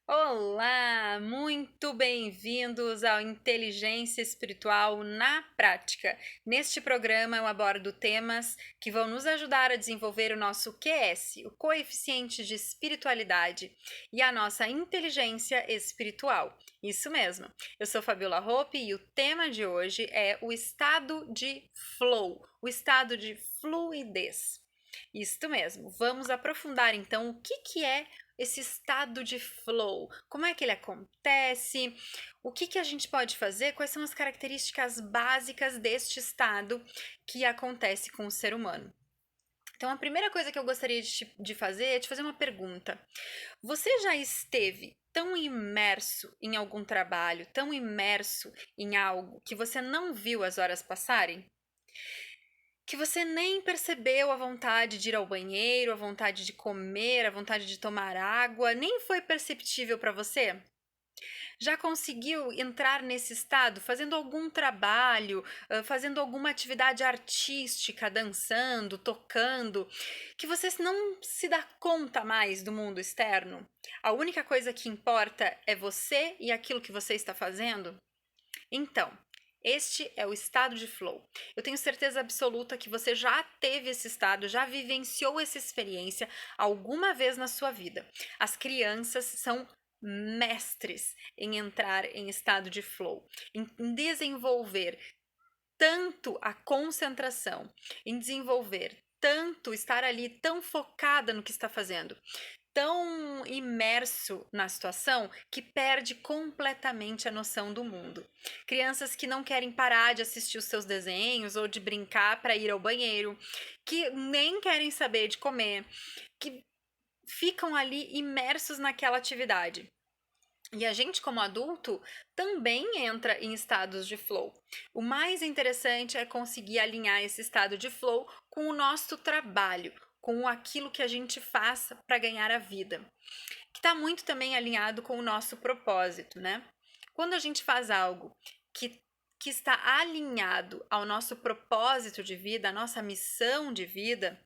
Olá, muito bem-vindos ao Inteligência Espiritual na Prática. Neste programa eu abordo temas que vão nos ajudar a desenvolver o nosso QS, o coeficiente de espiritualidade, e a nossa inteligência espiritual. Isso mesmo. Eu sou Fabiola Hoppe e o tema de hoje é o estado de flow, o estado de fluidez. Isto mesmo. Vamos aprofundar então o que é esse estado de flow, como é que ele acontece, o que a gente pode fazer, quais são as características básicas deste estado que acontece com o ser humano. Então, a primeira coisa que eu gostaria de fazer é te fazer uma pergunta. Você já esteve tão imerso em algum trabalho, tão imerso em algo, que você não viu as horas passarem? Que você nem percebeu a vontade de ir ao banheiro, a vontade de comer, a vontade de tomar água, nem foi perceptível para você? Já conseguiu entrar nesse estado fazendo algum trabalho, fazendo alguma atividade artística, dançando, tocando, que você não se dá conta mais do mundo externo? A única coisa que importa é você e aquilo que você está fazendo? Então, este é o estado de flow. Eu tenho certeza absoluta que você já teve esse estado, já vivenciou essa experiência alguma vez na sua vida. As crianças são mestres em entrar em estado de flow, em desenvolver tanto a concentração, em desenvolver tanto estar ali tão focada no que está fazendo, tão imerso na situação que perde completamente a noção do mundo. Crianças que não querem parar de assistir os seus desenhos ou de brincar para ir ao banheiro, que nem querem saber de comer, que ficam ali imersos naquela atividade. E a gente, como adulto, também entra em estados de flow. O mais interessante é conseguir alinhar esse estado de flow com o nosso trabalho, com aquilo que a gente faz para ganhar a vida, que está muito também alinhado com o nosso propósito, né? Quando a gente faz algo que, que está alinhado ao nosso propósito de vida, à nossa missão de vida,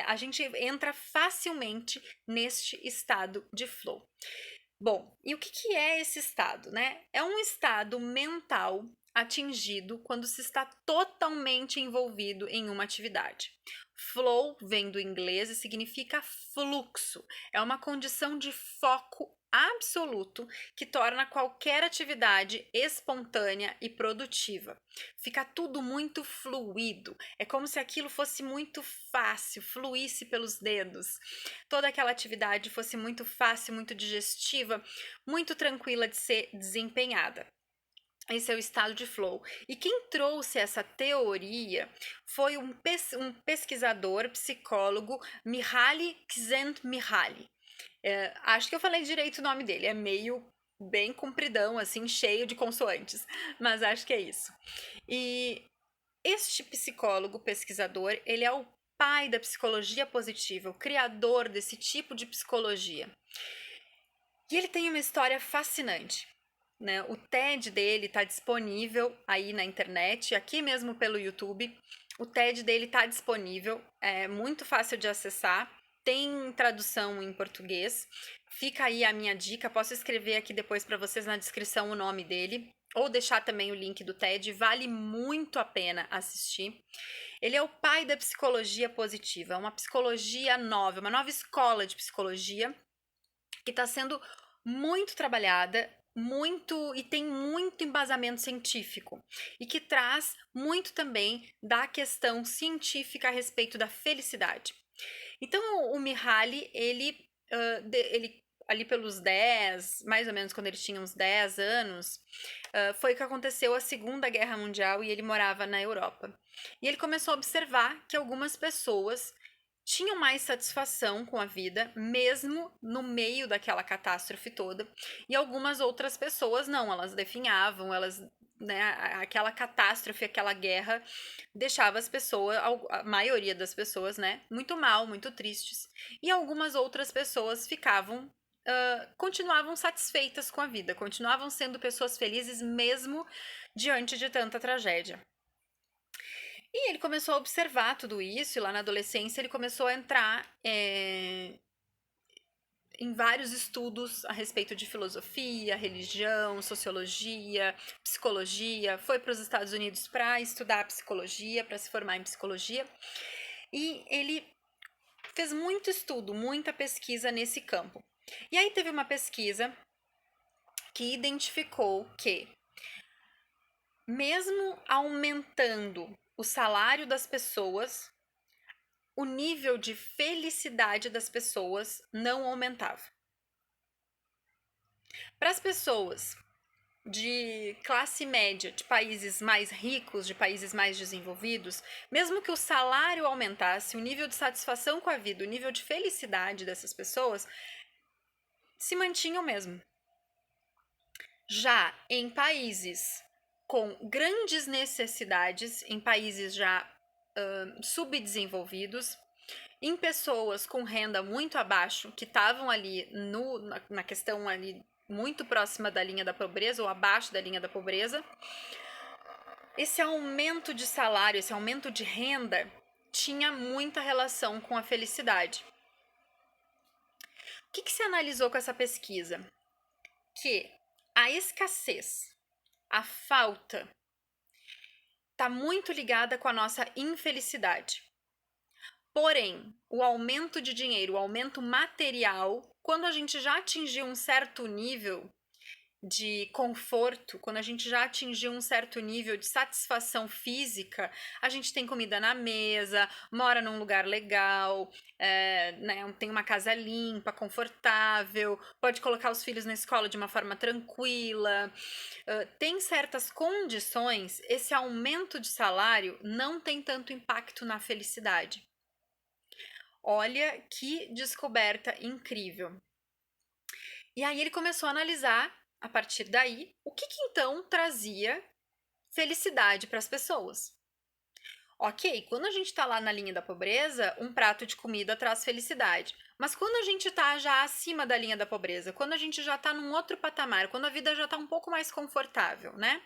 a gente entra facilmente neste estado de flow. Bom, e o que é esse estado, né? É um estado mental atingido quando se está totalmente envolvido em uma atividade. Flow vem do inglês e significa fluxo. É uma condição de foco absoluto que torna qualquer atividade espontânea e produtiva. Fica tudo muito fluido. É como se aquilo fosse muito fácil, fluísse pelos dedos. Toda aquela atividade fosse muito fácil, muito digestiva, muito tranquila de ser desempenhada. Esse é o estado de flow. E quem trouxe essa teoria foi um pesquisador, psicólogo, Mihaly Csikszentmihalyi. Acho que eu falei direito o nome dele, é meio bem compridão, assim, cheio de consoantes, mas acho que é isso. E este psicólogo pesquisador, ele é o pai da psicologia positiva, o criador desse tipo de psicologia. E ele tem uma história fascinante. Né? O TED dele está disponível aí na internet, aqui mesmo pelo YouTube. O TED dele está disponível, é muito fácil de acessar, tem tradução em português. Fica aí a minha dica, posso escrever aqui depois para vocês na descrição o nome dele, ou deixar também o link do TED, vale muito a pena assistir. Ele é o pai da psicologia positiva, uma psicologia nova, uma nova escola de psicologia que está sendo muito trabalhada, muito e tem muito embasamento científico e que traz muito também da questão científica a respeito da felicidade. Então o Mihaly, ele ali pelos 10, mais ou menos quando ele tinha uns 10 anos, foi que aconteceu a Segunda Guerra Mundial e ele morava na Europa. E ele começou a observar que algumas pessoas tinham mais satisfação com a vida, mesmo no meio daquela catástrofe toda, e algumas outras pessoas não, elas definhavam, elas, né, aquela catástrofe, aquela guerra deixava as pessoas, a maioria das pessoas, né, muito mal, muito tristes, e algumas outras pessoas ficavam continuavam satisfeitas com a vida, continuavam sendo pessoas felizes mesmo diante de tanta tragédia. E ele começou a observar tudo isso, e lá na adolescência ele começou a entrar em vários estudos a respeito de filosofia, religião, sociologia, psicologia, foi para os Estados Unidos para estudar psicologia, para se formar em psicologia, e ele fez muito estudo, muita pesquisa nesse campo. E aí teve uma pesquisa que identificou que, mesmo aumentando o salário das pessoas, o nível de felicidade das pessoas não aumentava. Para as pessoas de classe média, de países mais ricos, de países mais desenvolvidos, mesmo que o salário aumentasse, o nível de satisfação com a vida, o nível de felicidade dessas pessoas se mantinha o mesmo. Já em países com grandes necessidades, em países já subdesenvolvidos, em pessoas com renda muito abaixo, que estavam ali na questão ali muito próxima da linha da pobreza ou abaixo da linha da pobreza, esse aumento de salário, esse aumento de renda tinha muita relação com a felicidade. O que se analisou com essa pesquisa? Que a escassez, a falta, está muito ligada com a nossa infelicidade. Porém, o aumento de dinheiro, o aumento material, quando a gente já atingiu um certo nível de conforto, quando a gente já atingiu um certo nível de satisfação física, a gente tem comida na mesa, mora num lugar legal, né, tem uma casa limpa, confortável, pode colocar os filhos na escola de uma forma tranquila, tem certas condições, esse aumento de salário não tem tanto impacto na felicidade. Olha que descoberta incrível. E aí ele começou a analisar, a partir daí, o que então trazia felicidade para as pessoas. Ok, quando a gente está lá na linha da pobreza, um prato de comida traz felicidade. Mas quando a gente está já acima da linha da pobreza, quando a gente já está num outro patamar, quando a vida já está um pouco mais confortável, né?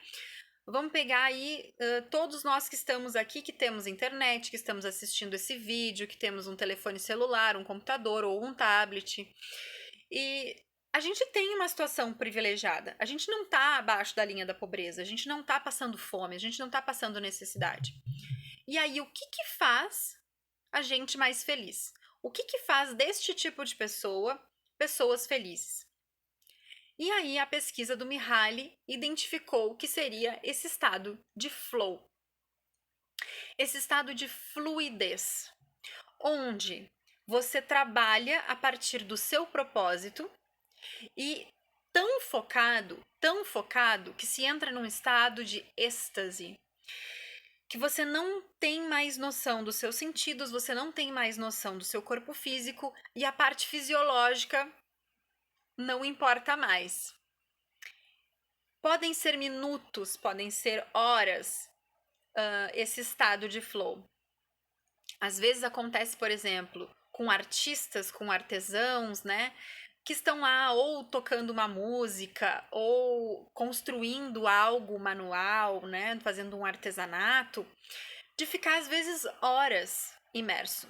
Vamos pegar aí todos nós que estamos aqui, que temos internet, que estamos assistindo esse vídeo, que temos um telefone celular, um computador ou um tablet. E a gente tem uma situação privilegiada. A gente não está abaixo da linha da pobreza, a gente não está passando fome, a gente não está passando necessidade. E aí, o que faz a gente mais feliz? O que faz deste tipo de pessoa pessoas felizes? E aí a pesquisa do Mihaly identificou que seria esse estado de flow, esse estado de fluidez, onde você trabalha a partir do seu propósito e tão focado que se entra num estado de êxtase, que você não tem mais noção dos seus sentidos, você não tem mais noção do seu corpo físico e a parte fisiológica não importa mais. Podem ser minutos, podem ser horas, esse estado de flow. Às vezes acontece, por exemplo, com artistas, com artesãos, né? Que estão lá ou tocando uma música ou construindo algo manual, né? Fazendo um artesanato, de ficar às vezes horas imerso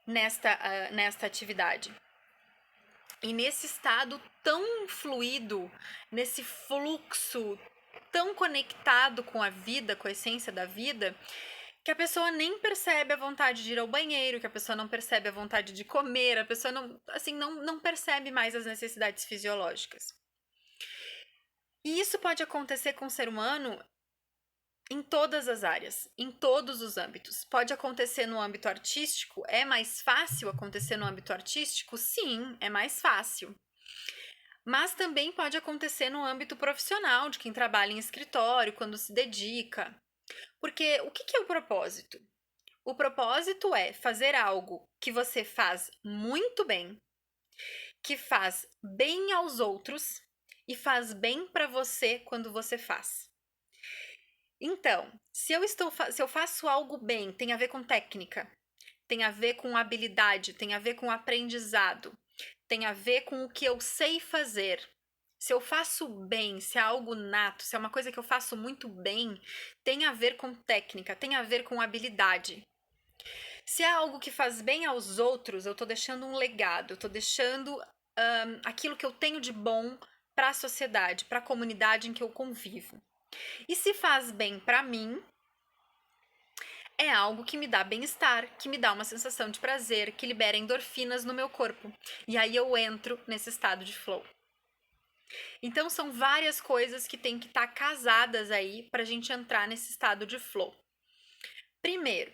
nesta atividade. E nesse estado tão fluido, nesse fluxo tão conectado com a vida, com a essência da vida, que a pessoa nem percebe a vontade de ir ao banheiro, que a pessoa não percebe a vontade de comer, a pessoa não percebe mais as necessidades fisiológicas. E isso pode acontecer com o ser humano em todas as áreas, em todos os âmbitos. Pode acontecer no âmbito artístico? É mais fácil acontecer no âmbito artístico? Sim, é mais fácil. Mas também pode acontecer no âmbito profissional, de quem trabalha em escritório, quando se dedica. Porque o que é o propósito? O propósito é fazer algo que você faz muito bem, que faz bem aos outros e faz bem para você quando você faz. Então, se eu faço algo bem, tem a ver com técnica, tem a ver com habilidade, tem a ver com aprendizado, tem a ver com o que eu sei fazer. Se eu faço bem, se é algo nato, se é uma coisa que eu faço muito bem, tem a ver com técnica, tem a ver com habilidade. Se é algo que faz bem aos outros, eu tô deixando um legado, eu tô deixando aquilo que eu tenho de bom para a sociedade, para a comunidade em que eu convivo. E se faz bem para mim, é algo que me dá bem-estar, que me dá uma sensação de prazer, que libera endorfinas no meu corpo. E aí eu entro nesse estado de flow. Então são várias coisas que têm que estar casadas aí para a gente entrar nesse estado de flow. Primeiro,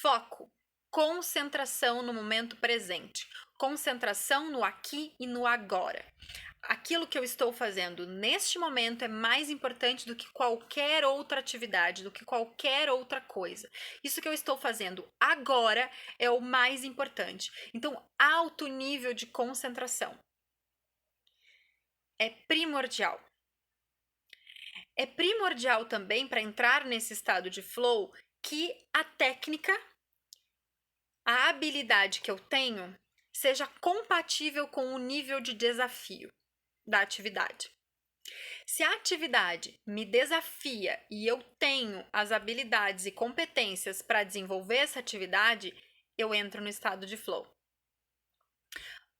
foco, concentração no momento presente, concentração no aqui e no agora. Aquilo que eu estou fazendo neste momento é mais importante do que qualquer outra atividade, do que qualquer outra coisa. Isso que eu estou fazendo agora é o mais importante. Então, alto nível de concentração é primordial. É primordial também para entrar nesse estado de flow que a técnica, a habilidade que eu tenho, seja compatível com o nível de desafio da atividade. Se a atividade me desafia e eu tenho as habilidades e competências para desenvolver essa atividade, eu entro no estado de flow.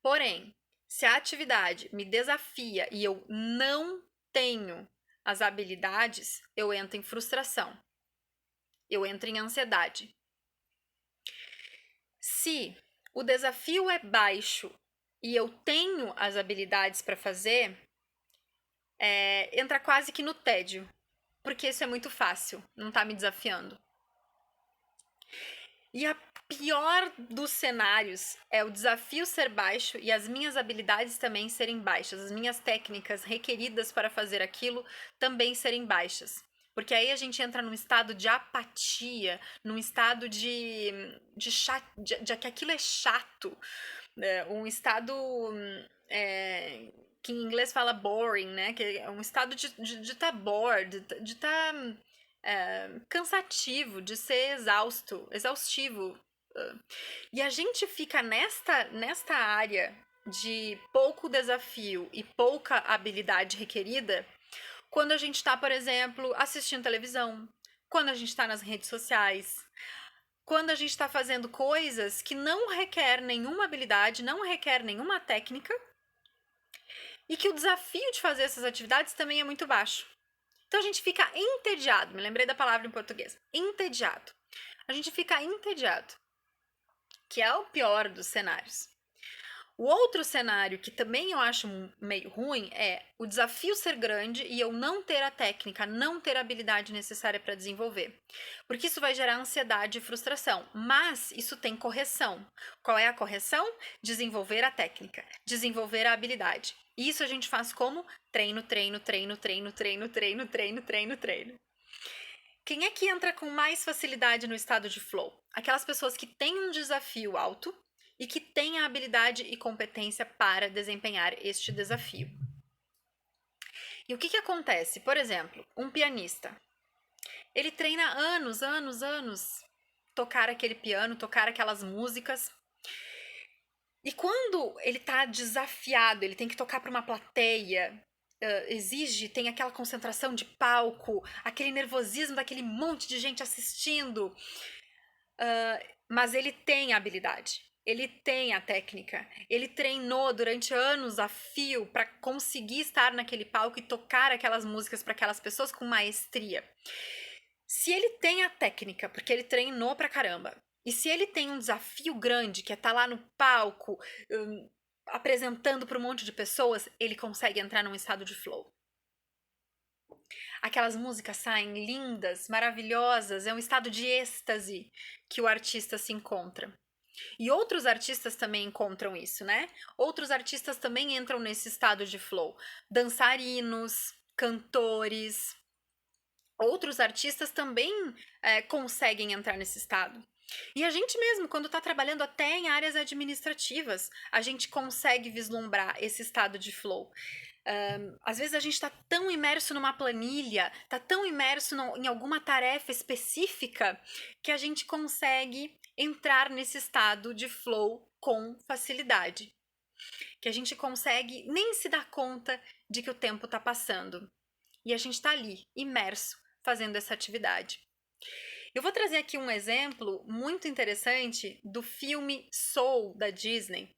Porém, se a atividade me desafia e eu não tenho as habilidades, eu entro em frustração. Eu entro em ansiedade. Se o desafio é baixo e eu tenho as habilidades para fazer, entra quase que no tédio, porque isso é muito fácil, não tá me desafiando. E a pior dos cenários é o desafio ser baixo e as minhas habilidades também serem baixas, as minhas técnicas requeridas para fazer aquilo também serem baixas. Porque aí a gente entra num estado de apatia, num estado de que aquilo é chato, né? Um estado que em inglês fala boring, né? Que é um estado de tá bored, de tá cansativo, de ser exaustivo. E a gente fica nesta área de pouco desafio e pouca habilidade requerida quando a gente está, por exemplo, assistindo televisão, quando a gente está nas redes sociais, quando a gente está fazendo coisas que não requer nenhuma habilidade, não requer nenhuma técnica e que o desafio de fazer essas atividades também é muito baixo. Então a gente fica entediado, me lembrei da palavra em português, entediado. A gente fica entediado, que é o pior dos cenários. O outro cenário que também eu acho meio ruim é o desafio ser grande e eu não ter a técnica, não ter a habilidade necessária para desenvolver. Porque isso vai gerar ansiedade e frustração. Mas isso tem correção. Qual é a correção? Desenvolver a técnica, desenvolver a habilidade. E isso a gente faz como treino, treino, treino, treino, treino, treino, treino, treino, treino. Quem é que entra com mais facilidade no estado de flow? Aquelas pessoas que têm um desafio alto e que têm a habilidade e competência para desempenhar este desafio. E o que acontece? Por exemplo, um pianista. Ele treina anos, anos, anos tocar aquele piano, tocar aquelas músicas. E quando ele está desafiado, ele tem que tocar para uma plateia, tem aquela concentração de palco, aquele nervosismo daquele monte de gente assistindo, mas ele tem a habilidade, ele tem a técnica, ele treinou durante anos a fio para conseguir estar naquele palco e tocar aquelas músicas para aquelas pessoas com maestria. Se ele tem a técnica, porque ele treinou pra caramba, e se ele tem um desafio grande, que é estar lá no palco, apresentando para um monte de pessoas, ele consegue entrar num estado de flow. Aquelas músicas saem lindas, maravilhosas, é um estado de êxtase que o artista se encontra. E outros artistas também encontram isso, né? Outros artistas também entram nesse estado de flow. Dançarinos, cantores, outros artistas também conseguem entrar nesse estado. E a gente mesmo, quando está trabalhando até em áreas administrativas, a gente consegue vislumbrar esse estado de flow. Às vezes a gente está tão imerso numa planilha, está tão imerso em alguma tarefa específica, que a gente consegue entrar nesse estado de flow com facilidade. Que a gente consegue nem se dar conta de que o tempo está passando. E a gente está ali, imerso, fazendo essa atividade. Eu vou trazer aqui um exemplo muito interessante do filme Soul, da Disney,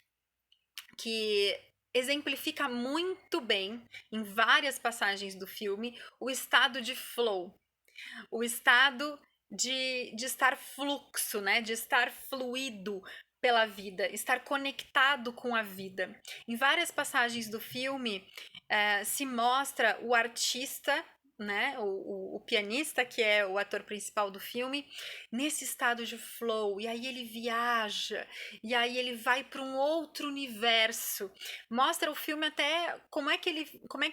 que exemplifica muito bem, em várias passagens do filme, o estado de flow, o estado de estar fluxo, né? De estar fluido pela vida, estar conectado com a vida. Em várias passagens do filme, se mostra o artista, né, o pianista, que é o ator principal do filme, nesse estado de flow, e aí ele viaja, e aí ele vai para um outro universo. Mostra o filme até como é que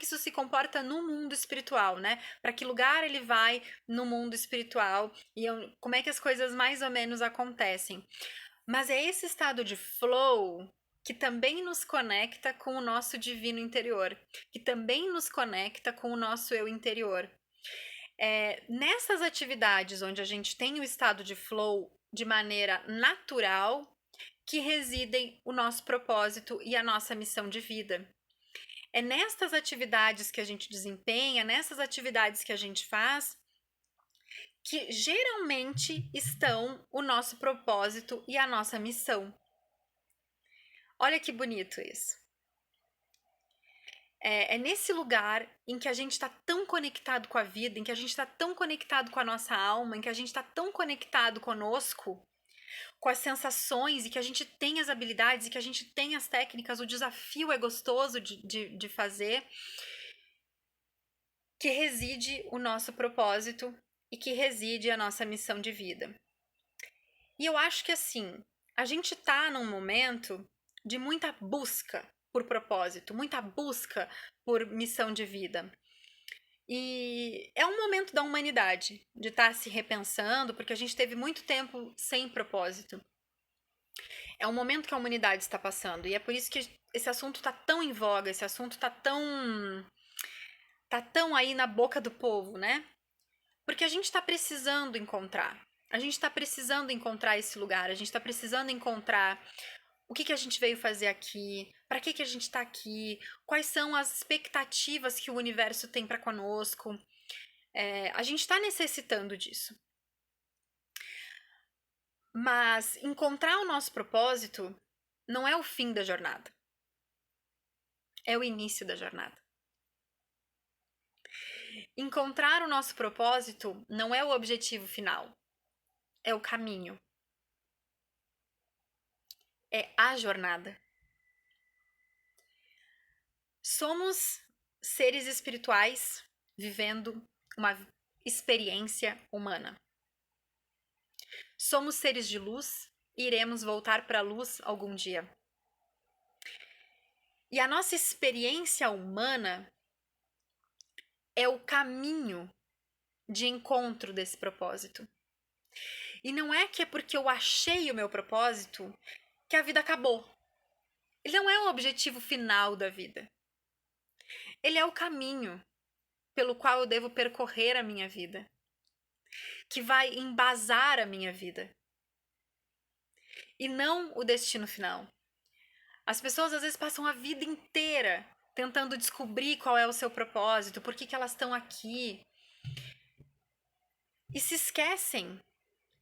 isso se comporta no mundo espiritual, né? Para que lugar ele vai no mundo espiritual e como é que as coisas mais ou menos acontecem. Mas é esse estado de flow que também nos conecta com o nosso divino interior, que também nos conecta com o nosso eu interior. Nessas atividades onde a gente tem o estado de flow de maneira natural, que residem o nosso propósito e a nossa missão de vida. É nestas atividades que a gente desempenha, nessas atividades que a gente faz, que geralmente estão o nosso propósito e a nossa missão. Olha que bonito isso. É nesse lugar em que a gente está tão conectado com a vida, em que a gente está tão conectado com a nossa alma, em que a gente está tão conectado conosco, com as sensações, e que a gente tem as habilidades, e que a gente tem as técnicas, o desafio é gostoso de fazer, que reside o nosso propósito e que reside a nossa missão de vida. E eu acho que assim, a gente tá num momento de muita busca por propósito, muita busca por missão de vida. E é um momento da humanidade de estar se repensando, porque a gente teve muito tempo sem propósito. É um momento que a humanidade está passando, e é por isso que esse assunto está tão em voga, esse assunto está tão aí na boca do povo, né? Porque a gente está precisando encontrar. A gente está precisando encontrar esse lugar, a gente está precisando encontrar o que a gente veio fazer aqui, para que a gente está aqui, quais são as expectativas que o universo tem para conosco. A gente está necessitando disso. Mas encontrar o nosso propósito não é o fim da jornada. É o início da jornada. Encontrar o nosso propósito não é o objetivo final. É o caminho. É a jornada. Somos seres espirituais vivendo uma experiência humana. Somos seres de luz e iremos voltar para a luz algum dia. E a nossa experiência humana é o caminho de encontro desse propósito. E não é que é porque eu achei o meu propósito que a vida acabou. Ele não é o objetivo final da vida. Ele é o caminho pelo qual eu devo percorrer a minha vida, que vai embasar a minha vida, e não o destino final. As pessoas às vezes passam a vida inteira tentando descobrir qual é o seu propósito, por que elas estão aqui, e se esquecem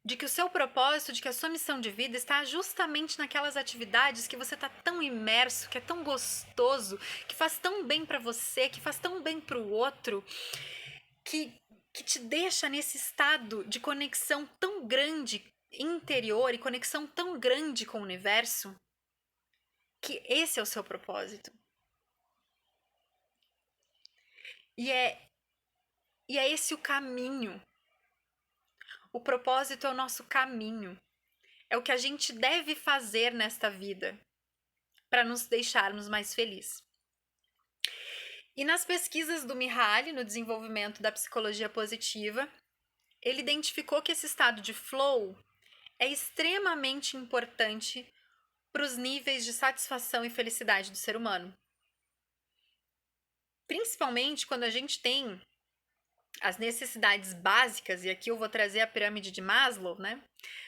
de que o seu propósito, de que a sua missão de vida está justamente naquelas atividades que você está tão imerso, que é tão gostoso, que faz tão bem para você, que faz tão bem para o outro, que te deixa nesse estado de conexão tão grande interior e conexão tão grande com o universo, que esse é o seu propósito. E é esse o caminho. O propósito é o nosso caminho. É o que a gente deve fazer nesta vida para nos deixarmos mais felizes. E nas pesquisas do Mihaly, no desenvolvimento da psicologia positiva, ele identificou que esse estado de flow é extremamente importante para os níveis de satisfação e felicidade do ser humano. Principalmente quando a gente tem as necessidades básicas, e aqui eu vou trazer a pirâmide de Maslow, né?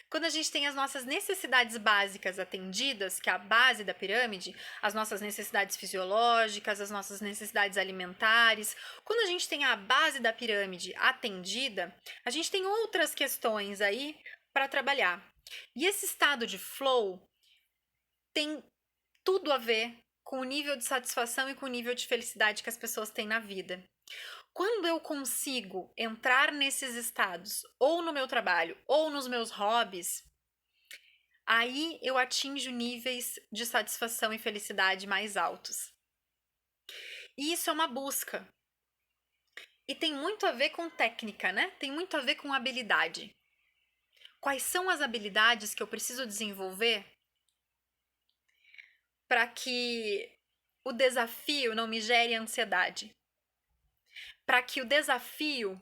Quando a gente tem as nossas necessidades básicas atendidas, que é a base da pirâmide, as nossas necessidades fisiológicas, as nossas necessidades alimentares, quando a gente tem a base da pirâmide atendida, a gente tem outras questões aí para trabalhar. E esse estado de flow tem tudo a ver com o nível de satisfação e com o nível de felicidade que as pessoas têm na vida. Quando eu consigo entrar nesses estados, ou no meu trabalho, ou nos meus hobbies, aí eu atinjo níveis de satisfação e felicidade mais altos. E isso é uma busca. E tem muito a ver com técnica, né? Tem muito a ver com habilidade. Quais são as habilidades que eu preciso desenvolver para que o desafio não me gere ansiedade? Para que o desafio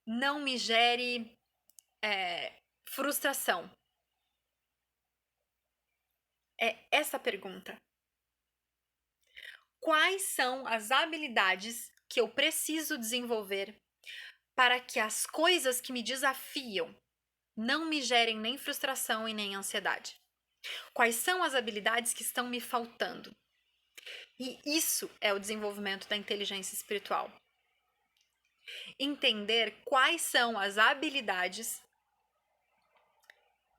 não me gere frustração? É essa a pergunta. Quais são as habilidades que eu preciso desenvolver para que as coisas que me desafiam não me gerem nem frustração e nem ansiedade? Quais são as habilidades que estão me faltando? E isso é o desenvolvimento da inteligência espiritual. Entender quais são as habilidades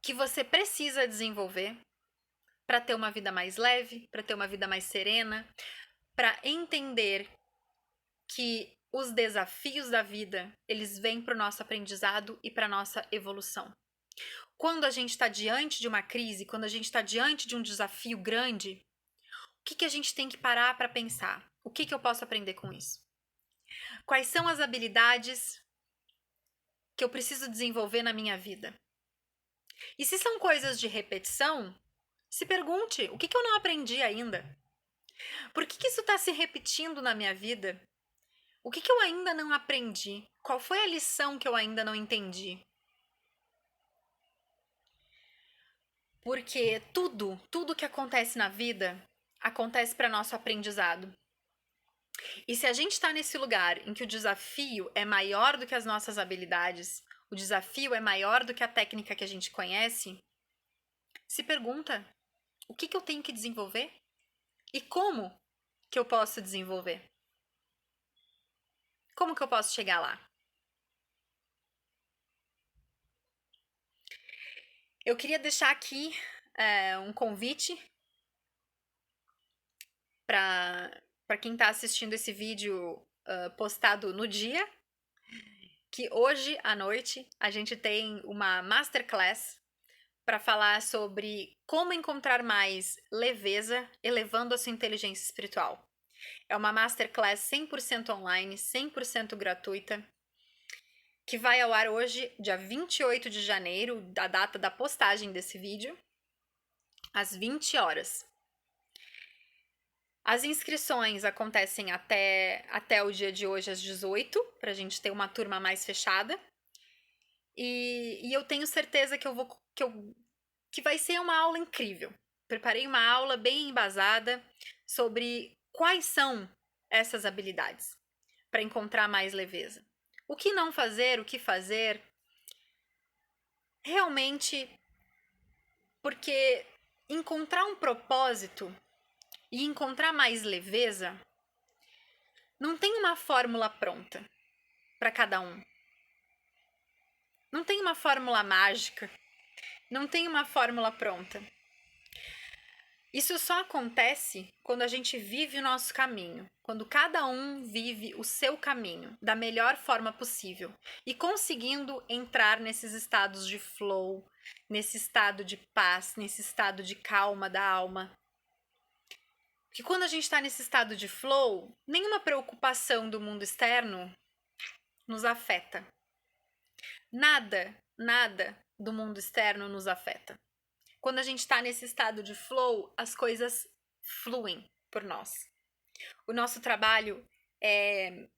que você precisa desenvolver para ter uma vida mais leve, para ter uma vida mais serena, para entender que os desafios da vida, eles vêm para o nosso aprendizado e para a nossa evolução. Quando a gente está diante de uma crise, quando a gente está diante de um desafio grande, o que a gente tem que parar para pensar? O que eu posso aprender com isso? Quais são as habilidades que eu preciso desenvolver na minha vida? E se são coisas de repetição, se pergunte, o que eu não aprendi ainda? Por que isso está se repetindo na minha vida? O que eu ainda não aprendi? Qual foi a lição que eu ainda não entendi? Porque tudo que acontece na vida acontece para nosso aprendizado. E se a gente está nesse lugar em que o desafio é maior do que as nossas habilidades, o desafio é maior do que a técnica que a gente conhece, se pergunta: o que eu tenho que desenvolver? E como que eu posso desenvolver? Como que eu posso chegar lá? Eu queria deixar aqui um convite para quem está assistindo esse vídeo postado no dia, que hoje à noite a gente tem uma masterclass para falar sobre como encontrar mais leveza elevando a sua inteligência espiritual. É uma masterclass 100% online, 100% gratuita, que vai ao ar hoje, dia 28 de janeiro, a data da postagem desse vídeo, às 20 horas. As inscrições acontecem até o dia de hoje, às 18, para a gente ter uma turma mais fechada. E eu tenho certeza que vai ser uma aula incrível. Preparei uma aula bem embasada sobre quais são essas habilidades para encontrar mais leveza. O que não fazer, o que fazer, realmente, porque encontrar um propósito e encontrar mais leveza não tem uma fórmula pronta para cada um. Não tem uma fórmula mágica, não tem uma fórmula pronta. Isso só acontece quando a gente vive o nosso caminho, quando cada um vive o seu caminho da melhor forma possível e conseguindo entrar nesses estados de flow, nesse estado de paz, nesse estado de calma da alma. Porque quando a gente está nesse estado de flow, nenhuma preocupação do mundo externo nos afeta. Nada do mundo externo nos afeta. Quando a gente está nesse estado de flow, as coisas fluem por nós. O nosso trabalho é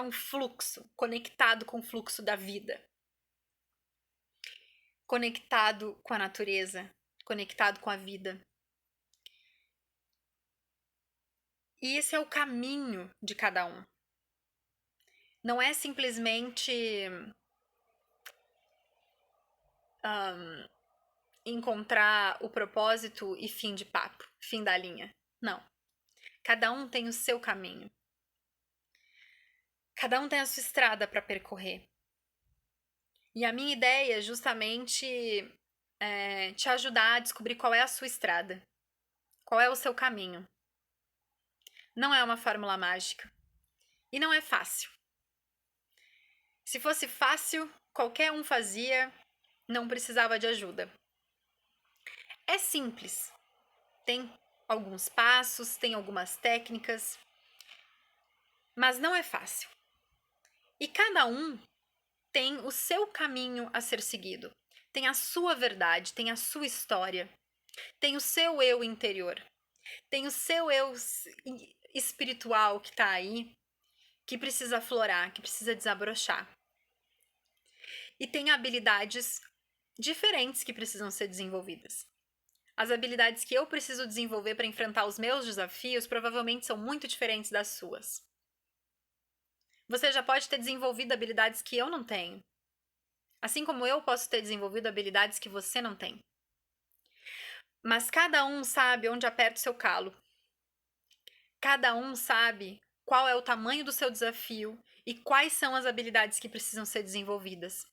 um fluxo conectado com o fluxo da vida, conectado com a natureza, conectado com a vida. E esse é o caminho de cada um. não é simplesmente encontrar o propósito e fim de papo, fim da linha. Não. Cada um tem o seu caminho. Cada um tem a sua estrada para percorrer. E a minha ideia é justamente te ajudar a descobrir qual é a sua estrada, qual é o seu caminho. Não é uma fórmula mágica. E não é fácil. Se fosse fácil, qualquer um fazia, não precisava de ajuda. É simples. Tem alguns passos, tem algumas técnicas, mas não é fácil. E cada um tem o seu caminho a ser seguido. Tem a sua verdade, tem a sua história, tem o seu eu interior, tem o seu eu espiritual que está aí, que precisa aflorar, que precisa desabrochar. E tem habilidades diferentes que precisam ser desenvolvidas. As habilidades que eu preciso desenvolver para enfrentar os meus desafios provavelmente são muito diferentes das suas. Você já pode ter desenvolvido habilidades que eu não tenho. Assim como eu posso ter desenvolvido habilidades que você não tem. Mas cada um sabe onde aperta o seu calo. Cada um sabe qual é o tamanho do seu desafio e quais são as habilidades que precisam ser desenvolvidas.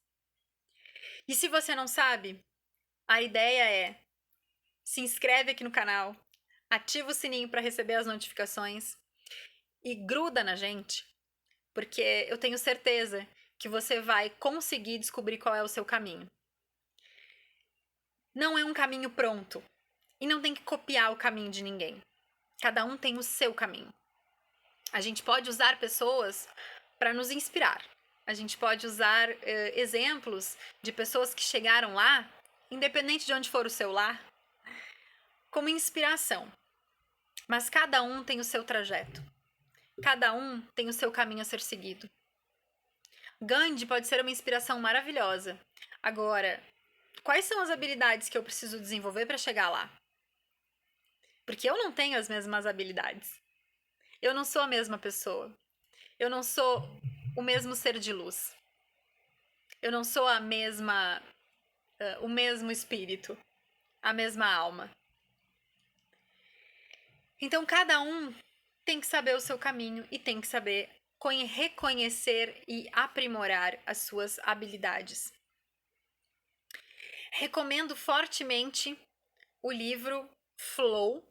E se você não sabe, a ideia é: se inscreve aqui no canal, ativa o sininho para receber as notificações e gruda na gente, porque eu tenho certeza que você vai conseguir descobrir qual é o seu caminho. Não é um caminho pronto e não tem que copiar o caminho de ninguém. Cada um tem o seu caminho. A gente pode usar pessoas para nos inspirar. A gente pode usar exemplos de pessoas que chegaram lá, independente de onde for o seu lar, como inspiração. Mas cada um tem o seu trajeto. Cada um tem o seu caminho a ser seguido. Gandhi pode ser uma inspiração maravilhosa. Agora, quais são as habilidades que eu preciso desenvolver para chegar lá? Porque eu não tenho as mesmas habilidades. Eu não sou a mesma pessoa. Eu não sou o mesmo ser de luz. Eu não sou o mesmo espírito, a mesma alma. Então, cada um tem que saber o seu caminho e tem que saber reconhecer e aprimorar as suas habilidades. Recomendo fortemente o livro Flow.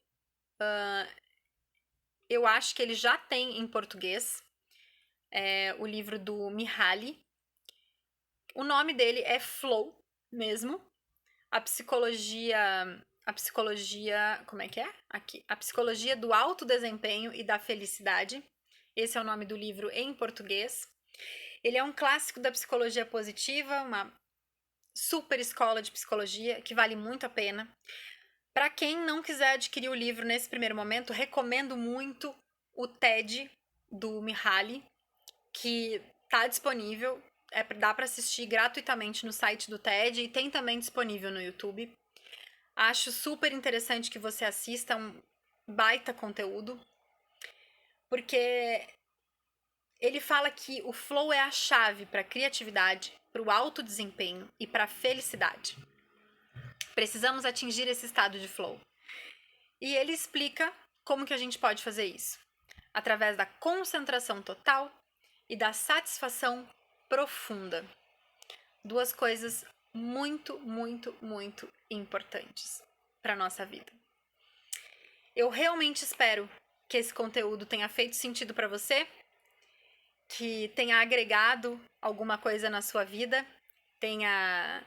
Eu acho que ele já tem em português. É o livro do Mihaly. O nome dele é Flow mesmo. A psicologia, como é que é? Aqui, a psicologia do alto desempenho e da felicidade. Esse é o nome do livro em português. Ele é um clássico da psicologia positiva, uma super escola de psicologia que vale muito a pena. Para quem não quiser adquirir o livro nesse primeiro momento, recomendo muito o TED do Mihaly, que está disponível, dá para assistir gratuitamente no site do TED e tem também disponível no YouTube. Acho super interessante que você assista, um baita conteúdo, porque ele fala que o flow é a chave para a criatividade, para o alto desempenho e para a felicidade. Precisamos atingir esse estado de flow. E ele explica como que a gente pode fazer isso. Através da concentração total e da satisfação profunda. Duas coisas muito, muito, muito importantes para a nossa vida. Eu realmente espero que esse conteúdo tenha feito sentido para você, que tenha agregado alguma coisa na sua vida, tenha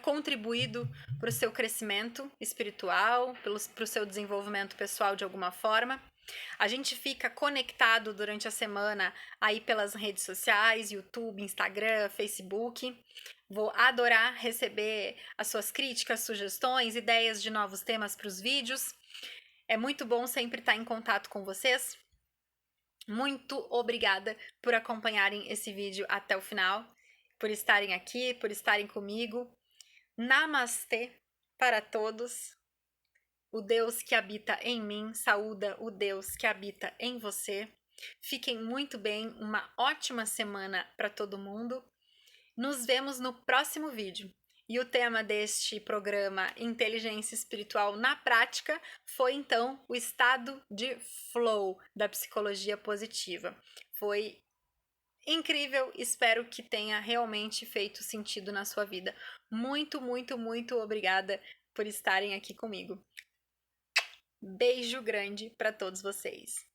contribuído para o seu crescimento espiritual, para o seu desenvolvimento pessoal de alguma forma. A gente fica conectado durante a semana aí pelas redes sociais, YouTube, Instagram, Facebook. Vou adorar receber as suas críticas, sugestões, ideias de novos temas para os vídeos. É muito bom sempre estar em contato com vocês. Muito obrigada por acompanharem esse vídeo até o final, por estarem aqui, por estarem comigo. Namastê para todos. O Deus que habita em mim saúda o Deus que habita em você. Fiquem muito bem, uma ótima semana para todo mundo. Nos vemos no próximo vídeo. E o tema deste programa Inteligência Espiritual na Prática foi então o estado de flow da psicologia positiva. Foi incrível, espero que tenha realmente feito sentido na sua vida. Muito, muito, muito obrigada por estarem aqui comigo. Beijo grande para todos vocês.